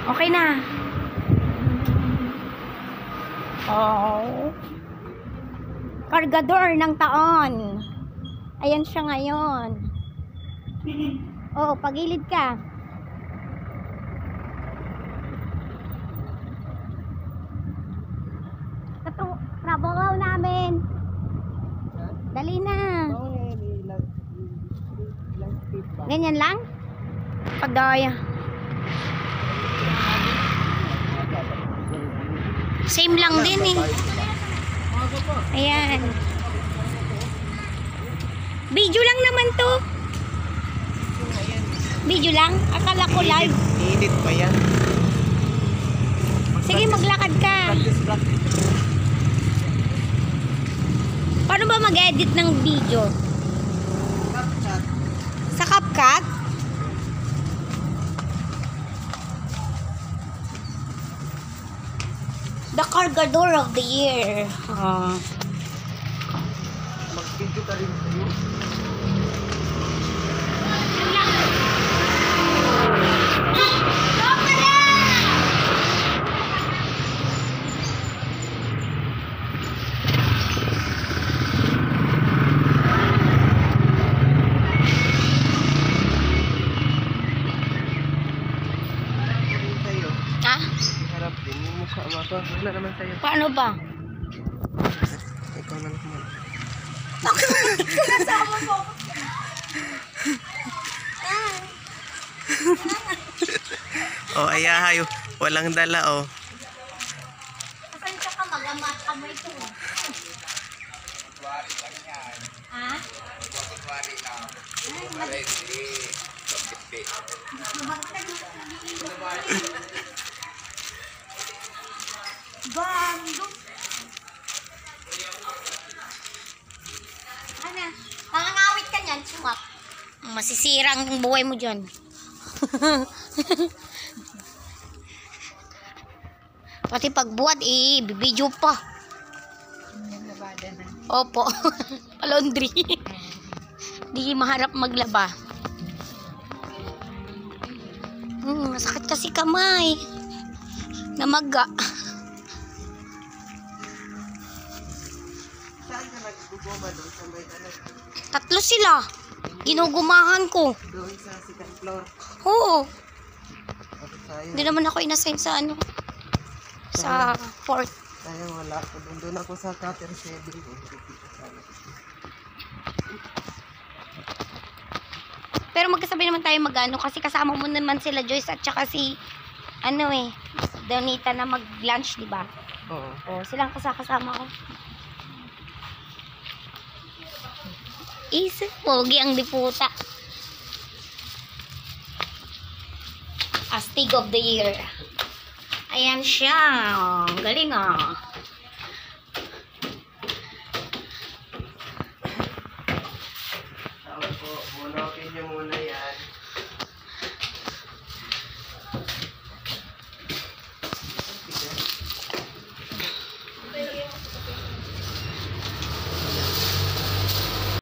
Okay na. Oh. Kargador ng taon. Ayan siya ngayon. Oh, pagilid ka. Ito, trabaho namin. Dali na. Ganyan lang? Kadaya. Same lang din eh. Ayan. Video lang naman to. Video lang? Akala ko live. Edit pa yan. Sige, maglakad ka. Paano ba mag-edit ng video? Sa CapCut? The Cargador of the Year. Mag-video ka rin sa'yo. Ha? Harap din yung mukha mo. Wala naman sa'yo. Paano ba? Ikaw na naman. Kasama mo. Oh, ayahayo. Walang dala, oh. Saan ka mag-amat kamay ito? Ha? Bando. Ano? Pangangawit ka niyan, sumak. Masisira ang buhay mo dyan. Pati pagbuhat, bibidyo pa. Opo. Palondri. Di maharap maglaba. Masakit kasi kamay. Namaga. Saan ka naguguma doon sa may ano? Tatlo sila. Ginugumahan ko. Doon sa second floor. Oo. Sayang. Hindi naman ako inassign sa ano. Sa fourth. Sayang wala ako doon. Doon ako sa cutter 7. Pero magkasabay naman tayo mag-ano kasi kasama mo naman sila Joyce at saka si ano Donita na mag-lunch, di ba? Oo. O, silang kasama ko. Isa, pogi ang diputa. Astig of the Year. Ayan siya. Galing ah.